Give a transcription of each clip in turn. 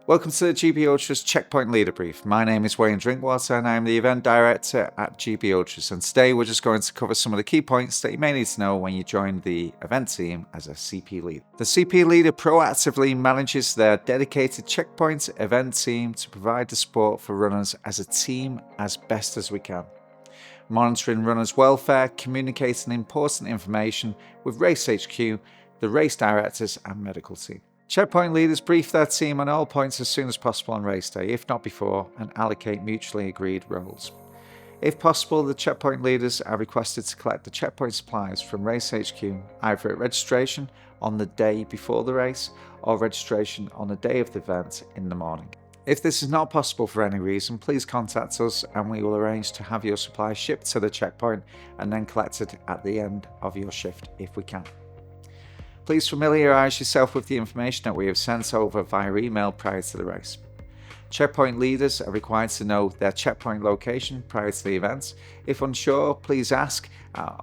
Welcome to the GB Ultras Checkpoint Leader Brief. My name is Wayne Drinkwater and I'm the Event Director at GB Ultras, and today we're just going to cover some of the key points that you may need to know when you join the event team as a CP leader. The CP leader proactively manages their dedicated checkpoint event team to provide the support for runners as a team as best as we can, monitoring runners' welfare, communicating important information with Race HQ, the race directors and medical team. Checkpoint leaders brief their team on all points as soon as possible on race day, if not before, and allocate mutually agreed roles. If possible, the checkpoint leaders are requested to collect the checkpoint supplies from Race HQ either at registration on the day before the race or registration on the day of the event in the morning. If this is not possible for any reason, please contact us and we will arrange to have your supplies shipped to the checkpoint and then collected at the end of your shift if we can. Please familiarise yourself with the information that we have sent over via email prior to the race. Checkpoint leaders are required to know their checkpoint location prior to the event. If unsure, please ask,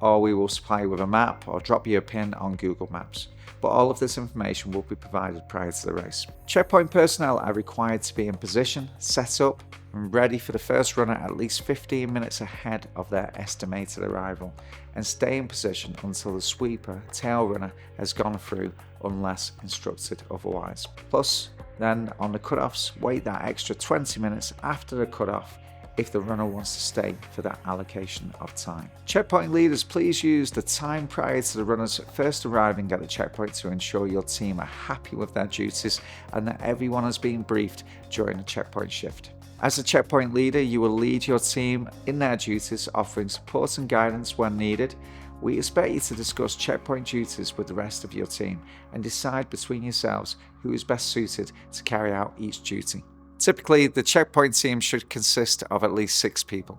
or we will supply you with a map or drop you a pin on Google Maps. But all of this information will be provided prior to the race. Checkpoint personnel are required to be in position, set up, and ready for the first runner at least 15 minutes ahead of their estimated arrival, and stay in position until the sweeper tail runner has gone through unless instructed otherwise. Plus, then on the cutoffs, wait that extra 20 minutes after the cutoff if the runner wants to stay for that allocation of time. Checkpoint leaders, please use the time prior to the runners first arriving at the checkpoint to ensure your team are happy with their duties and that everyone has been briefed during the checkpoint shift. As a checkpoint leader, you will lead your team in their duties, offering support and guidance when needed. We expect you to discuss checkpoint duties with the rest of your team and decide between yourselves who is best suited to carry out each duty. Typically, the checkpoint team should consist of at least 6 people.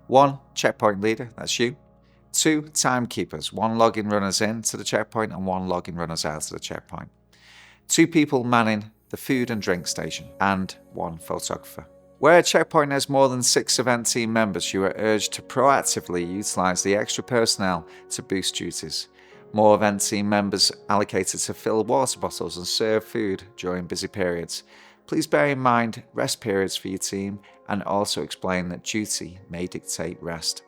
1 checkpoint leader, that's you. 2 timekeepers, 1 logging runners in to the checkpoint and 1 logging runners out to the checkpoint. 2 people manning the food and drink station, and 1 photographer. Where a checkpoint has more than 6 event team members, you are urged to proactively utilise the extra personnel to boost duties. More event team members allocated to fill water bottles and serve food during busy periods. Please bear in mind rest periods for your team and also explain that duty may dictate rest.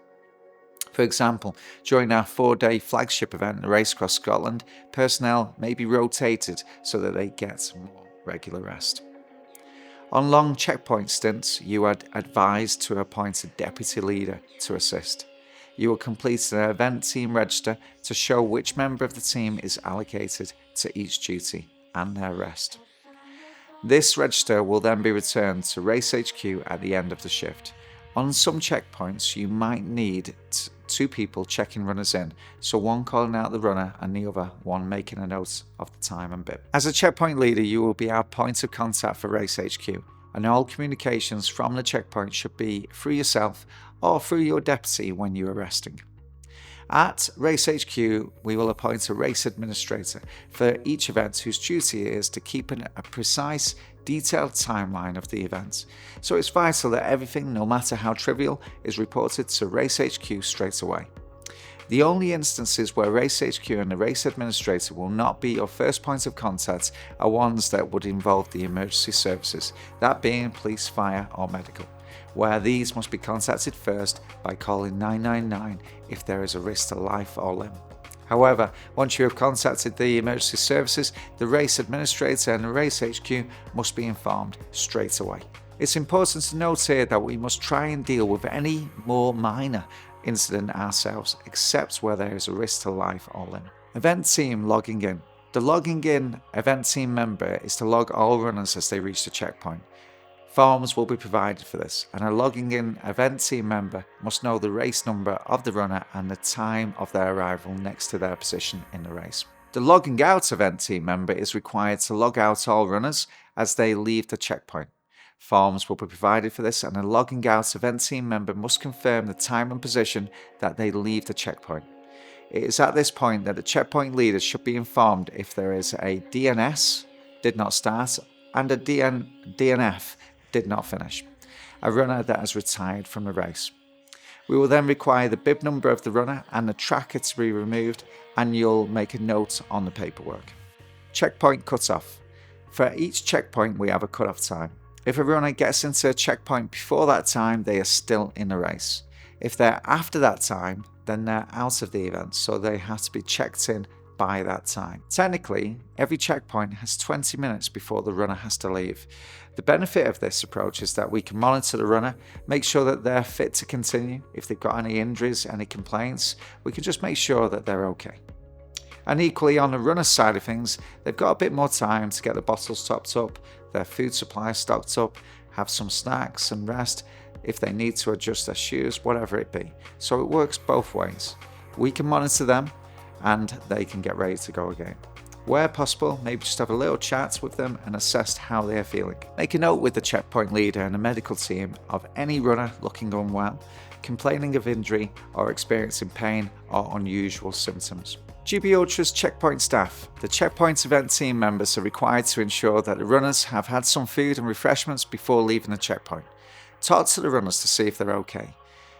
For example, during our 4-day flagship event, the Race Across Scotland, personnel may be rotated so that they get more regular rest. On long checkpoint stints, you are advised to appoint a deputy leader to assist. You will complete an event team register to show which member of the team is allocated to each duty and their rest. This register will then be returned to Race HQ at the end of the shift. On some checkpoints, you might need 2 people checking runners in, so 1 calling out the runner and the other 1 making a note of the time and bib. As a checkpoint leader, you will be our point of contact for Race HQ, and all communications from the checkpoint should be through yourself or through your deputy when you are resting. At Race HQ, we will appoint a race administrator for each event whose duty is to keep a precise, detailed timeline of the event. So it's vital that everything, no matter how trivial, is reported to Race HQ straight away. The only instances where Race HQ and the race administrator will not be your first point of contact are ones that would involve the emergency services, that being police, fire or medical, where these must be contacted first by calling 999 if there is a risk to life or limb. However, once you have contacted the emergency services, the race administrator and the Race HQ must be informed straight away. It's important to note here that we must try and deal with any more minor incident ourselves, except where there is a risk to life or limb. Event team logging in. The logging in event team member is to log all runners as they reach the checkpoint. Forms will be provided for this, and a logging in event team member must know the race number of the runner and the time of their arrival next to their position in the race. The logging out event team member is required to log out all runners as they leave the checkpoint. Forms will be provided for this, and a logging out event team member must confirm the time and position that they leave the checkpoint. It is at this point that the checkpoint leaders should be informed if there is a DNS, did not start, and a DNF, did not finish, a runner that has retired from the race. We will then require the bib number of the runner and the tracker to be removed, and you'll make a note on the paperwork. Checkpoint cutoff. For each checkpoint, we have a cutoff time. If a runner gets into a checkpoint before that time, they are still in the race. If they're after that time, then they're out of the event, so they have to be checked in by that time. Technically, every checkpoint has 20 minutes before the runner has to leave. The benefit of this approach is that we can monitor the runner, make sure that they're fit to continue. If they've got any injuries, any complaints, we can just make sure that they're okay. And equally, on the runner's side of things, they've got a bit more time to get the bottles topped up, their food supply stocked up, have some snacks and rest if they need to adjust their shoes, whatever it be. So it works both ways. We can monitor them and they can get ready to go again. Where possible, maybe just have a little chat with them and assess how they're feeling. Make a note with the checkpoint leader and the medical team of any runner looking unwell, complaining of injury or experiencing pain or unusual symptoms. GB Ultra's checkpoint staff. The checkpoint event team members are required to ensure that the runners have had some food and refreshments before leaving the checkpoint. Talk to the runners to see if they're okay.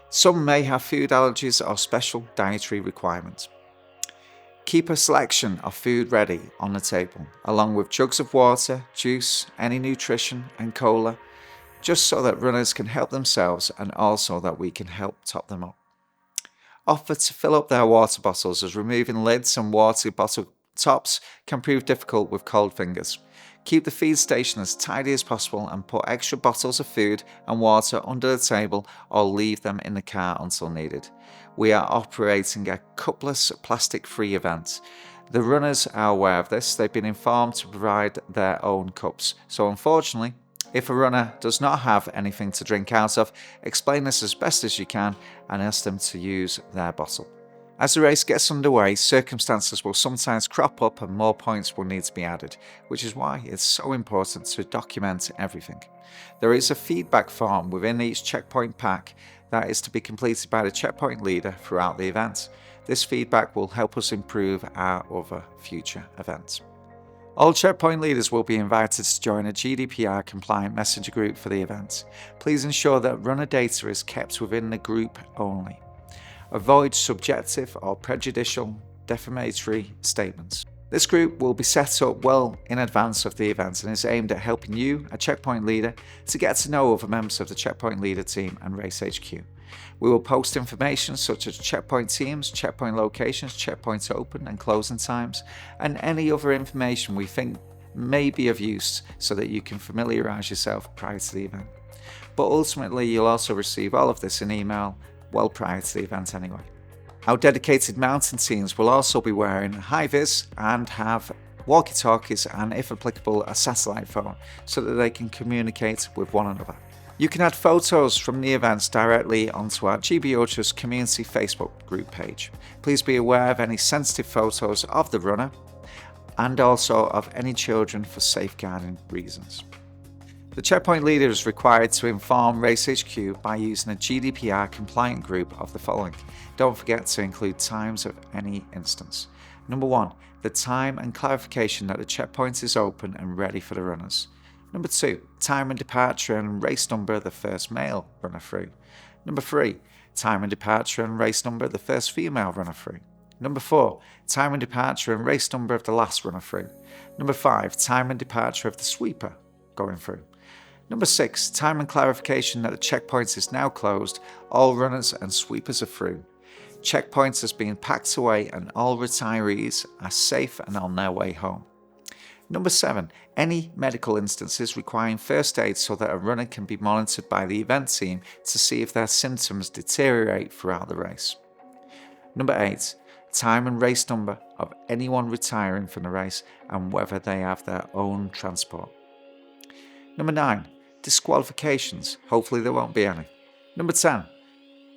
Some may have food allergies or special dietary requirements. Keep a selection of food ready on the table, along with jugs of water, juice, any nutrition and cola, just so that runners can help themselves and also that we can help top them up. Offer to fill up their water bottles, as removing lids and water bottle tops can prove difficult with cold fingers. Keep the feed station as tidy as possible and put extra bottles of food and water under the table or leave them in the car until needed. We are operating a cupless plastic-free event. The runners are aware of this. They've been informed to provide their own cups. So unfortunately, if a runner does not have anything to drink out of, explain this as best as you can and ask them to use their bottle. As the race gets underway, circumstances will sometimes crop up and more points will need to be added, which is why it's so important to document everything. There is a feedback form within each checkpoint pack that is to be completed by the checkpoint leader throughout the event. This feedback will help us improve our other future events. All checkpoint leaders will be invited to join a GDPR compliant messenger group for the event. Please ensure that runner data is kept within the group only. Avoid subjective or prejudicial defamatory statements. This group will be set up well in advance of the event and is aimed at helping you, a checkpoint leader, to get to know other members of the checkpoint leader team and Race HQ. We will post information such as checkpoint teams, checkpoint locations, checkpoint open and closing times, and any other information we think may be of use so that you can familiarise yourself prior to the event. But ultimately, you'll also receive all of this in email well prior to the event anyway. Our dedicated mountain teams will also be wearing high-vis and have walkie-talkies and, if applicable, a satellite phone so that they can communicate with one another. You can add photos from the events directly onto our GB Ultras community Facebook group page. Please be aware of any sensitive photos of the runner and also of any children for safeguarding reasons. The checkpoint leader is required to inform Race HQ by using a GDPR compliant group of the following. Don't forget to include times of any instance. Number 1, the time and clarification that the checkpoint is open and ready for the runners. Number 2, time and departure and race number of the first male runner through. Number 3, time and departure and race number of the first female runner through. Number 4, time and departure and race number of the last runner through. Number 5, time and departure of the sweeper going through. Number 6, time and clarification that the checkpoint is now closed, all runners and sweepers are through. Checkpoint has been packed away and all retirees are safe and on their way home. Number 7, any medical instances requiring first aid so that a runner can be monitored by the event team to see if their symptoms deteriorate throughout the race. Number 8, time and race number of anyone retiring from the race and whether they have their own transport. Number 9, disqualifications. Hopefully there won't be any. Number 10,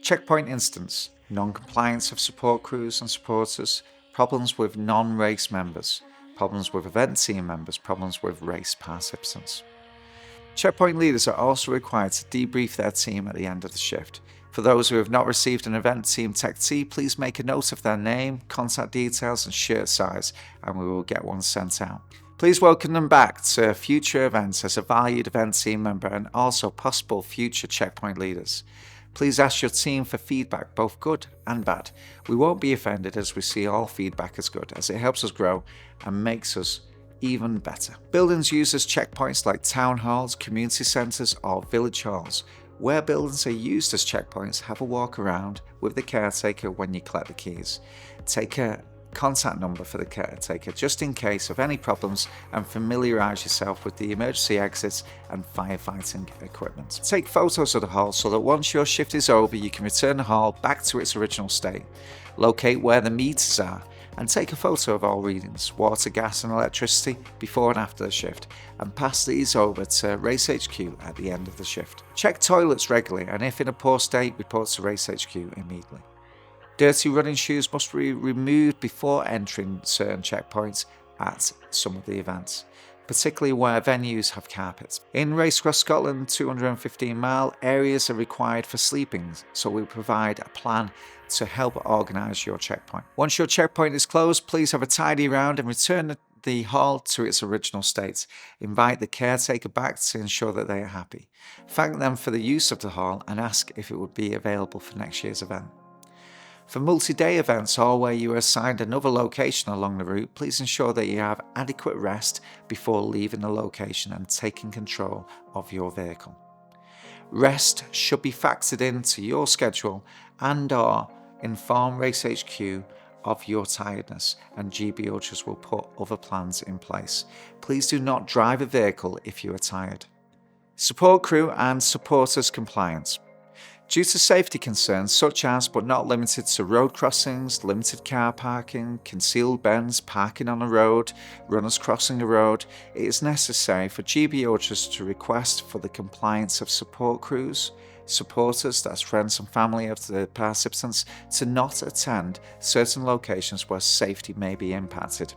checkpoint instance, non-compliance of support crews and supporters, problems with non-race members, problems with event team members, problems with race participants. Checkpoint leaders are also required to debrief their team at the end of the shift. For those who have not received an event team tech tee, please make a note of their name, contact details and shirt size, and we will get one sent out. Please welcome them back to future events as a valued event team member and also possible future checkpoint leaders. Please ask your team for feedback, both good and bad. We won't be offended as we see all feedback as good, as it helps us grow and makes us even better. Buildings used as checkpoints like town halls, community centres or village halls. Where buildings are used as checkpoints, have a walk around with the caretaker when you collect the keys. Take a contact number for the caretaker just in case of any problems and familiarise yourself with the emergency exits and firefighting equipment. Take photos of the hall so that once your shift is over you can return the hall back to its original state. Locate where the meters are and take a photo of all readings, water, gas and electricity before and after the shift, and pass these over to Race HQ at the end of the shift. Check toilets regularly and if in a poor state, report to Race HQ immediately. Dirty running shoes must be removed before entering certain checkpoints at some of the events, particularly where venues have carpets. In Race Across Scotland 215 mile, areas are required for sleeping, so we provide a plan to help organise your checkpoint. Once your checkpoint is closed, please have a tidy round and return the hall to its original state. Invite the caretaker back to ensure that they are happy. Thank them for the use of the hall and ask if it would be available for next year's event. For multi-day events or where you are assigned another location along the route, please ensure that you have adequate rest before leaving the location and taking control of your vehicle. Rest should be factored into your schedule and/or inform Race HQ of your tiredness, and GB Ultras will put other plans in place. Please do not drive a vehicle if you are tired. Support crew and supporters compliance. Due to safety concerns such as but not limited to road crossings, limited car parking, concealed bends, parking on a road, runners crossing a road, it is necessary for GB Ultras to request for the compliance of support crews, supporters, that's friends and family of the participants, to not attend certain locations where safety may be impacted.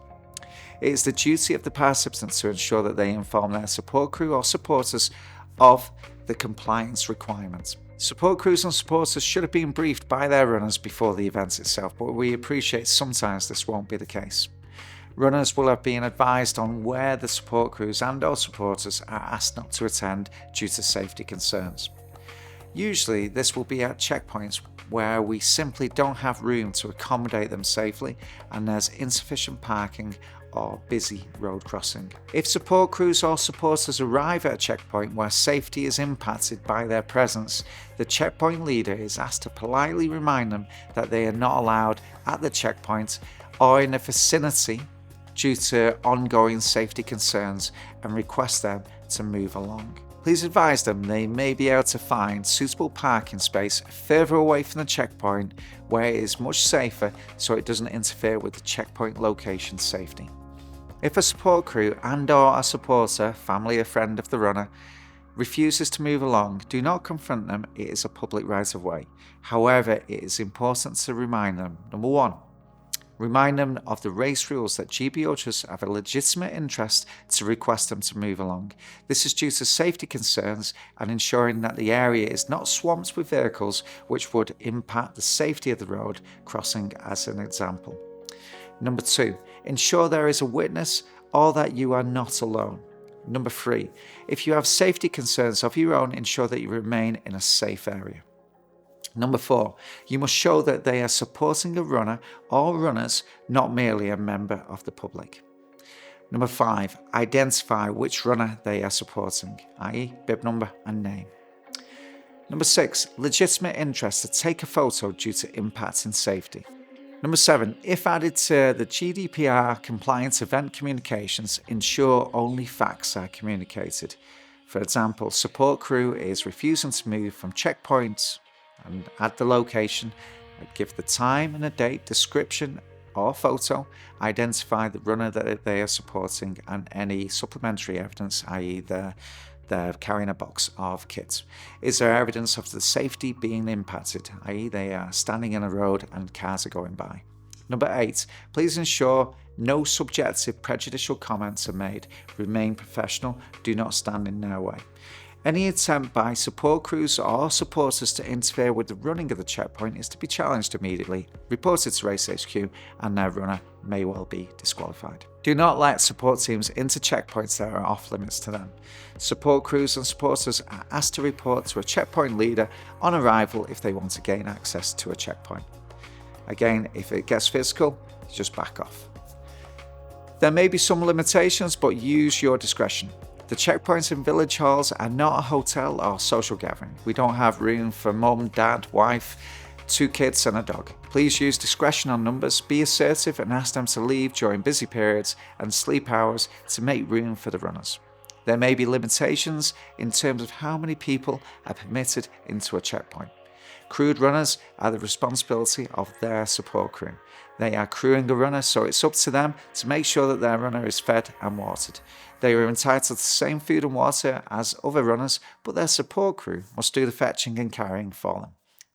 It is the duty of the participants to ensure that they inform their support crew or supporters of the compliance requirements. Support crews and supporters should have been briefed by their runners before the event itself, but we appreciate sometimes this won't be the case. Runners will have been advised on where the support crews and/or supporters are asked not to attend due to safety concerns. Usually this will be at checkpoints where we simply don't have room to accommodate them safely and there's insufficient parking or busy road crossing. If support crews or supporters arrive at a checkpoint where safety is impacted by their presence, the checkpoint leader is asked to politely remind them that they are not allowed at the checkpoint or in the vicinity due to ongoing safety concerns and request them to move along. Please advise them they may be able to find suitable parking space further away from the checkpoint where it is much safer so it doesn't interfere with the checkpoint location safety. If a support crew and/or a supporter, family or friend of the runner, refuses to move along, do not confront them, it is a public right of way. However, it is important to remind them, number one, remind them of the race rules that GB Ultras have a legitimate interest to request them to move along. This is due to safety concerns and ensuring that the area is not swamped with vehicles which would impact the safety of the road crossing as an example. Number two, ensure there is a witness or that you are not alone. Number three, if you have safety concerns of your own, ensure that you remain in a safe area. Number four, you must show that they are supporting a runner or runners, not merely a member of the public. Number five, identify which runner they are supporting, i.e. bib number and name. Number six, legitimate interest to take a photo due to impact in safety. Number seven, if added to the GDPR compliance event communications, ensure only facts are communicated. For example, support crew is refusing to move from checkpoints and add the location, give the time and a date, description or photo, identify the runner that they are supporting and any supplementary evidence, i.e. they're carrying a box of kits. Is there evidence of the safety being impacted, i.e. they are standing in a road and cars are going by? Number eight, please ensure no subjective prejudicial comments are made. Remain professional, do not stand in their way. Any attempt by support crews or supporters to interfere with the running of the checkpoint is to be challenged immediately, reported to Race HQ, and their runner may well be disqualified. Do not let support teams into checkpoints that are off limits to them. Support crews and supporters are asked to report to a checkpoint leader on arrival if they want to gain access to a checkpoint. Again, if it gets physical, just back off. There may be some limitations, but use your discretion. The checkpoints in village halls are not a hotel or social gathering. We don't have room for mum, dad, wife, 2 kids and a dog. Please use discretion on numbers, be assertive and ask them to leave during busy periods and sleep hours to make room for the runners. There may be limitations in terms of how many people are permitted into a checkpoint. Crewed runners are the responsibility of their support crew. They are crewing a runner, so it's up to them to make sure that their runner is fed and watered. They are entitled to the same food and water as other runners, but their support crew must do the fetching and carrying for them.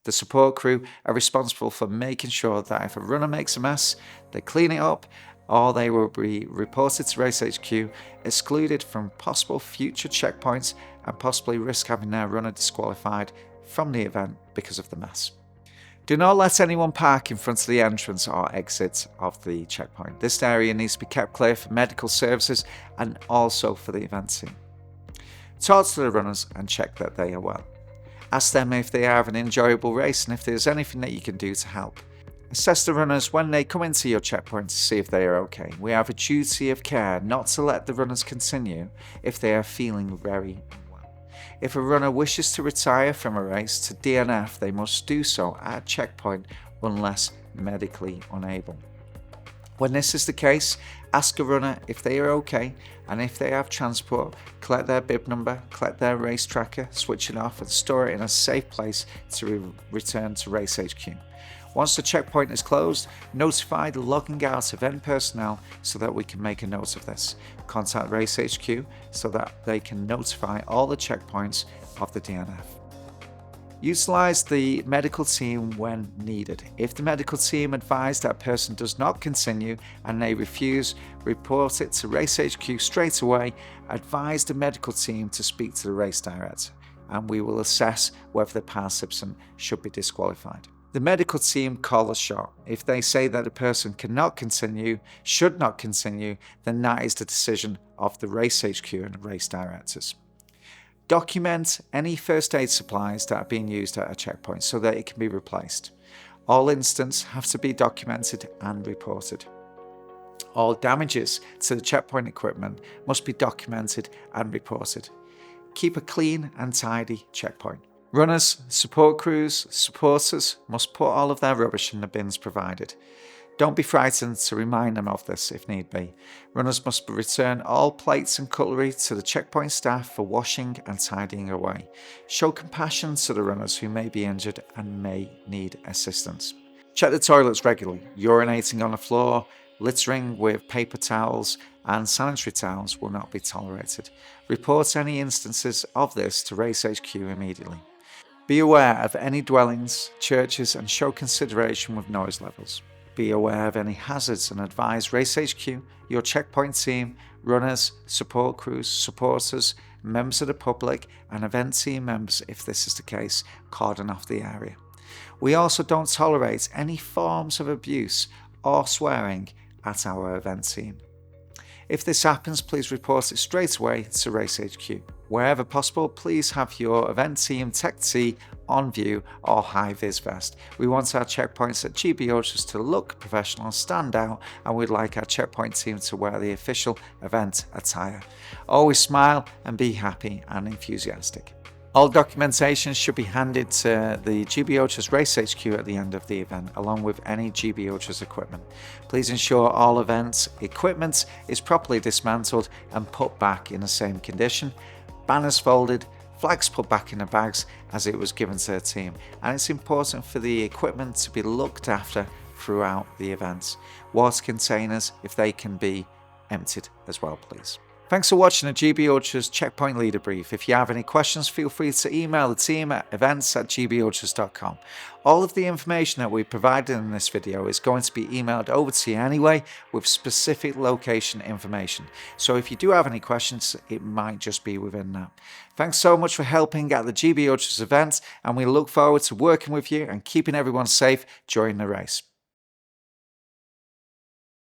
The support crew are responsible for making sure that if a runner makes a mess, they clean it up, or they will be reported to Race HQ, excluded from possible future checkpoints, and possibly risk having their runner disqualified from the event because of the mess. Do not let anyone park in front of the entrance or exit of the checkpoint. This area needs to be kept clear for medical services and also for the event team. Talk to the runners and check that they are well. Ask them if they have an enjoyable race and if there's anything that you can do to help. Assess the runners when they come into your checkpoint to see if they are okay. We have a duty of care not to let the runners continue if they are feeling very unwell. If a runner wishes to retire from a race to DNF, they must do so at a checkpoint unless medically unable. When this is the case, ask a runner if they are okay, and if they have transport, collect their bib number, collect their race tracker, switch it off and store it in a safe place to return to Race HQ. Once the checkpoint is closed, notify the logging out event personnel so that we can make a note of this. Contact Race HQ so that they can notify all the checkpoints of the DNF. Utilize the medical team when needed. If the medical team advise that a person does not continue and they refuse, report it to Race HQ straight away. Advise the medical team to speak to the race director, and we will assess whether the participant should be disqualified. The medical team call a shot. If they say that a person cannot continue, should not continue, then that is the decision of the Race HQ and the race directors. Document any first aid supplies that are being used at a checkpoint so that it can be replaced. All incidents have to be documented and reported. All damages to the checkpoint equipment must be documented and reported. Keep a clean and tidy checkpoint. Runners, support crews, supporters must put all of their rubbish in the bins provided. Don't be frightened to remind them of this if need be. Runners must return all plates and cutlery to the checkpoint staff for washing and tidying away. Show compassion to the runners who may be injured and may need assistance. Check the toilets regularly. Urinating on the floor, littering with paper towels and sanitary towels will not be tolerated. Report any instances of this to Race HQ immediately. Be aware of any dwellings, churches, and show consideration with noise levels. Be aware of any hazards and advise Race HQ, your checkpoint team, runners, support crews, supporters, members of the public, and event team members, if this is the case, cordon off the area. We also don't tolerate any forms of abuse or swearing at our event team. If this happens, please report it straight away to Race HQ. Wherever possible, please have your event team Tech T on view or high-vis vest. We want our checkpoints at GB Ultras to look professional and stand out, and we'd like our checkpoint team to wear the official event attire. Always smile and be happy and enthusiastic. All documentation should be handed to the GB Ultras Race HQ at the end of the event, along with any GB Ultras equipment. Please ensure all events equipment is properly dismantled and put back in the same condition. Banners folded, flags put back in the bags as it was given to the team, and it's important for the equipment to be looked after throughout the events. Water containers, if they can be emptied as well, please. Thanks for watching the GB Ultras Checkpoint Leader Brief. If you have any questions, feel free to email the team at events@gbultras.com. All of the information that we provided in this video is going to be emailed over to you anyway with specific location information. So if you do have any questions, it might just be within that. Thanks so much for helping at the GB Ultras event, and we look forward to working with you and keeping everyone safe during the race.